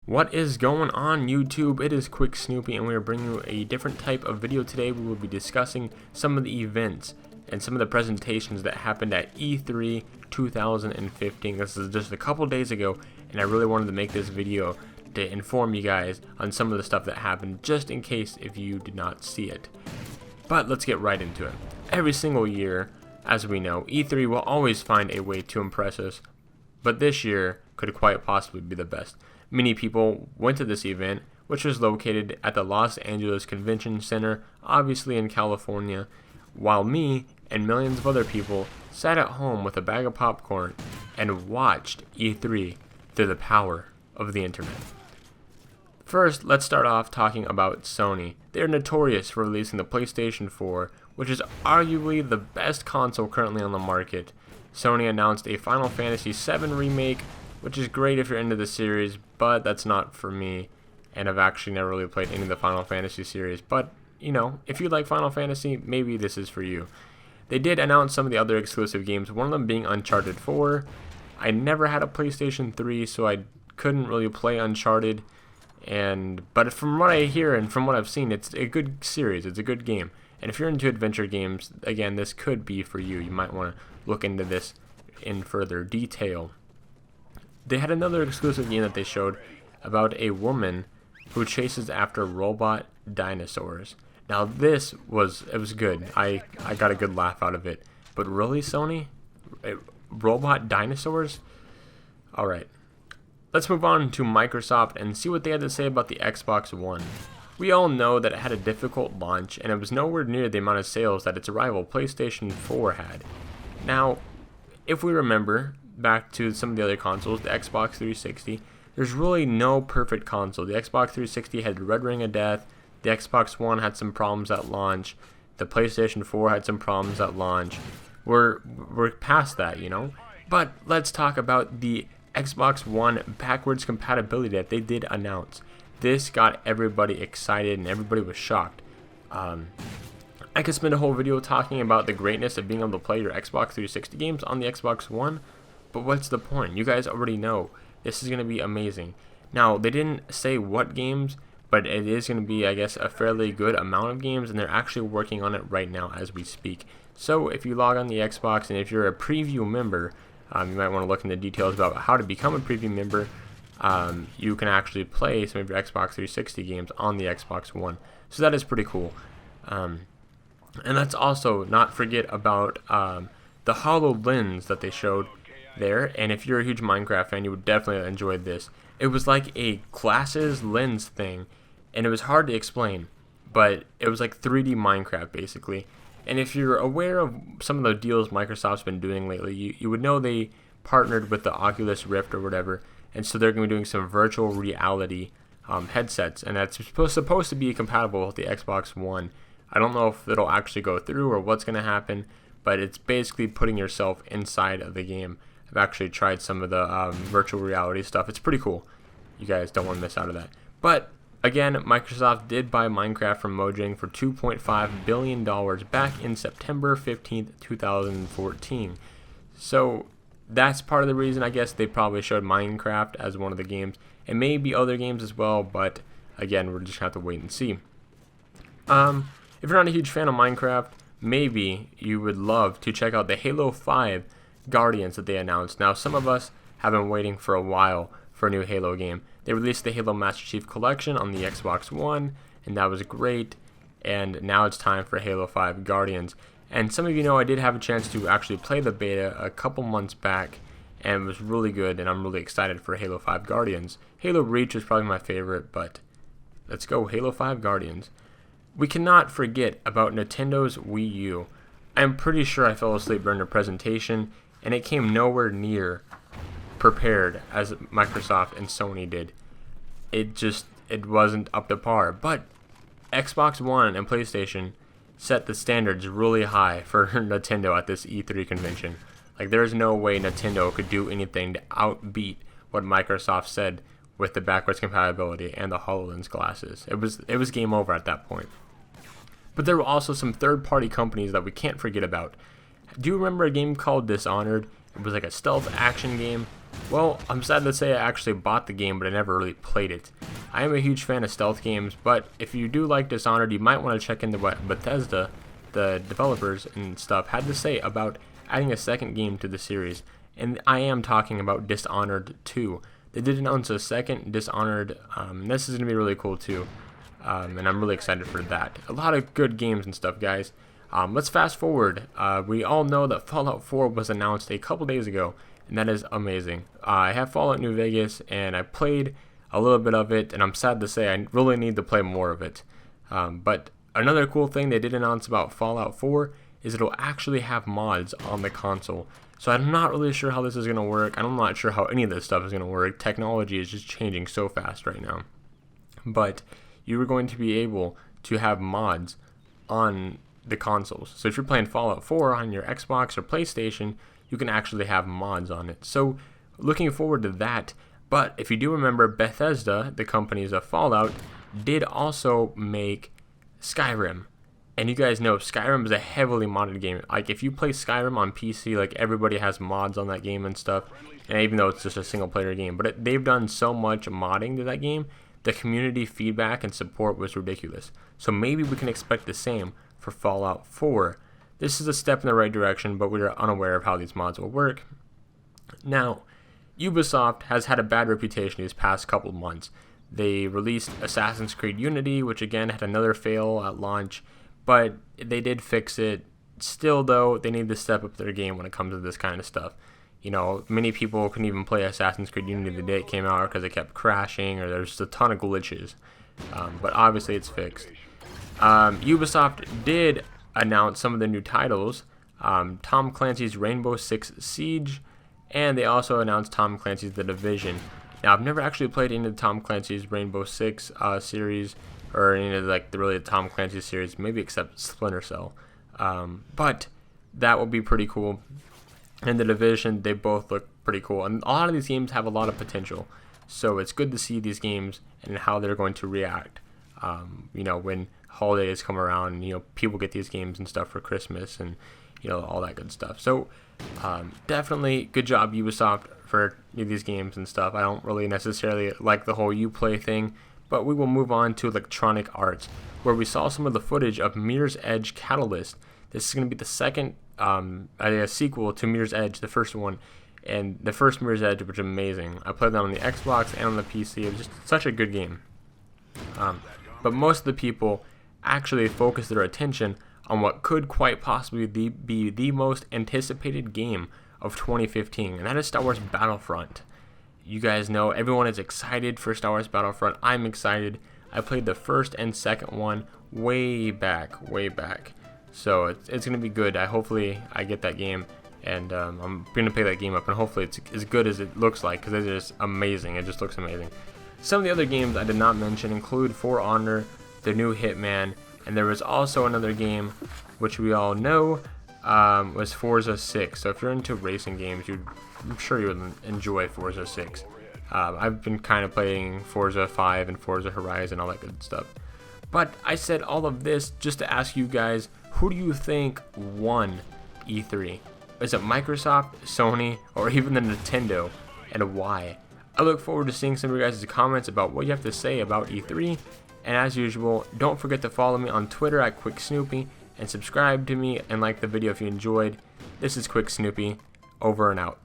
What is going on, YouTube? It is Quick Snoopy, and we are bringing you a different type of video today. We will be discussing some of the events and some of the presentations that happened at E3 2015. This is just a couple days ago, and I really wanted to make this video to inform you guys on some of the stuff that happened, just in case if you did not see it. But let's get right into it. Every single year, as we know, E3 will always find a way to impress us, but this year could quite possibly be the best. Many people went to this event, which was located at the Los Angeles Convention Center, obviously in California, while me and millions of other people sat at home with a bag of popcorn and watched E3 through the power of the internet. First, let's start off talking about Sony. They are notorious for releasing the PlayStation 4, which is arguably the best console currently on the market. Sony announced a Final Fantasy VII remake, which is great if you're into the series, but that's not for me, and I've actually never really played any of the Final Fantasy series. But, you know, if you like Final Fantasy, maybe this is for you. They did announce some of the other exclusive games, one of them being Uncharted 4. I never had a PlayStation 3, so I couldn't really play Uncharted, but from what I hear and from what I've seen, it's a good series, it's a good game. And if you're into adventure games, again, this could be for you. You might want to look into this in further detail. They had another exclusive game that they showed about a woman who chases after robot dinosaurs. Now it was good. I got a good laugh out of it. But really, Sony? Robot dinosaurs? Alright. Let's move on to Microsoft and see what they had to say about the Xbox One. We all know that it had a difficult launch, and it was nowhere near the amount of sales that its rival PlayStation 4 had. Now, if we remember back to some of the other consoles, the Xbox 360, there's really no perfect console. The Xbox 360 had the red ring of death, the Xbox One had some problems at launch, the PlayStation 4 had some problems at launch. We're past that, you know? But let's talk about the Xbox One backwards compatibility that they did announce. This got everybody excited and everybody was shocked. I could spend a whole video talking about the greatness of being able to play your Xbox 360 games on the Xbox One, but what's the point? You guys already know this is going to be amazing. Now, they didn't say what games, but it is going to be, I guess, a fairly good amount of games, and they're actually working on it right now as we speak. So if you log on the Xbox, and if you're a preview member, you might want to look into details about how to become a preview member. You can actually play some of your Xbox 360 games on the Xbox One. So that is pretty cool. And let's also not forget about the HoloLens that they showed there. And if you're a huge Minecraft fan, you would definitely enjoy this. It was like a glasses lens thing, and it was hard to explain, but it was like 3D Minecraft basically. And if you're aware of some of the deals Microsoft's been doing lately, you would know they partnered with the Oculus Rift or whatever, and so they're going to be doing some virtual reality headsets, and that's supposed to be compatible with the Xbox One. I don't know if it'll actually go through or what's going to happen, but it's basically putting yourself inside of the game. I've actually tried some of the virtual reality stuff. It's pretty cool. You guys don't want to miss out on that. But again, Microsoft did buy Minecraft from Mojang for $2.5 billion back in September 15th, 2014. So that's part of the reason, I guess, they probably showed Minecraft as one of the games. And maybe other games as well, but again, we're just going to have to wait and see. If you're not a huge fan of Minecraft, maybe you would love to check out the Halo 5 Guardians that they announced. Now, some of us have been waiting for a while for a new Halo game. They released the Halo Master Chief Collection on the Xbox One, and that was great. And now it's time for Halo 5 Guardians. And some of you know I did have a chance to actually play the beta a couple months back, and it was really good, and I'm really excited for Halo 5 Guardians. Halo Reach was probably my favorite, but let's go Halo 5 Guardians. We cannot forget about Nintendo's Wii U. I'm pretty sure I fell asleep during the presentation, and it came nowhere near prepared as Microsoft and Sony did. It wasn't up to par. But Xbox One and PlayStation set the standards really high for Nintendo at this E3 convention. Like, there's no way Nintendo could do anything to outbeat what Microsoft said with the backwards compatibility and the HoloLens glasses. It was game over at that point. But there were also some third-party companies that we can't forget about. Do you remember a game called Dishonored? It was like a stealth action game. Well, I'm sad to say I actually bought the game, but I never really played it. I am a huge fan of stealth games, but if you do like Dishonored, you might want to check into what Bethesda, the developers and stuff, had to say about adding a second game to the series. And I am talking about Dishonored 2. They did announce a second Dishonored, and this is going to be really cool too. And I'm really excited for that. A lot of good games and stuff, guys. Let's fast forward. We all know that Fallout 4 was announced a couple days ago, and that is amazing. I have Fallout New Vegas, and I played a little bit of it, and I'm sad to say I really need to play more of it. But another cool thing they did announce about Fallout 4 is it'll actually have mods on the console. So I'm not really sure how this is going to work. I'm not sure how any of this stuff is going to work. Technology is just changing so fast right now. But you are going to be able to have mods on the consoles. So if you're playing Fallout 4 on your Xbox or PlayStation, you can actually have mods on it. So looking forward to that. But if you do remember, Bethesda, the companies of Fallout, did also make Skyrim. And you guys know Skyrim is a heavily modded game. Like if you play Skyrim on PC, like everybody has mods on that game and stuff. And even though it's just a single player game, but they've done so much modding to that game, the community feedback and support was ridiculous. So maybe we can expect the same for Fallout 4. This is a step in the right direction, but we are unaware of how these mods will work. Now, Ubisoft has had a bad reputation these past couple months. They released Assassin's Creed Unity, which again had another fail at launch, but they did fix it. Still, though, they need to step up their game when it comes to this kind of stuff. You know, many people couldn't even play Assassin's Creed Unity the day it came out because it kept crashing, or there's a ton of glitches. But obviously it's fixed. Ubisoft did announce some of the new titles. Tom Clancy's Rainbow Six Siege, and they also announced Tom Clancy's The Division. Now, I've never actually played any of the Tom Clancy's Rainbow Six series, or any of the Tom Clancy series, maybe except Splinter Cell. But that will be pretty cool. And The Division, they both look pretty cool. And a lot of these games have a lot of potential. So it's good to see these games and how they're going to react. When holidays come around, people get these games and stuff for Christmas and, all that good stuff. So definitely good job, Ubisoft, for these games and stuff. I don't really necessarily like the whole Uplay thing, but we will move on to Electronic Arts, where we saw some of the footage of Mirror's Edge Catalyst. This is going to be the second a sequel to Mirror's Edge, the first one. And the first Mirror's Edge was amazing. I played that on the Xbox and on the PC. It was just such a good game. But most of the people actually focused their attention on what could quite possibly be the most anticipated game of 2015, and that is Star Wars Battlefront. You guys know everyone is excited for Star Wars Battlefront. I'm excited. I played the first and second one way back. So it's going to be good. Hopefully I get that game, and I'm going to pick that game up, and hopefully it's as good as it looks like, because it's just amazing. It just looks amazing. Some of the other games I did not mention include For Honor, the new Hitman, and there was also another game which we all know was Forza 6. So if you're into racing games, I'm sure you would enjoy Forza 6. I've been kind of playing Forza 5 and Forza Horizon, all that good stuff. But I said all of this just to ask you guys, who do you think won E3? Is it Microsoft, Sony, or even the Nintendo, and why? I look forward to seeing some of your guys' comments about what you have to say about E3. And as usual, don't forget to follow me on Twitter at QuickSnoopy, and subscribe to me and like the video if you enjoyed. This is Quick Snoopy, over and out.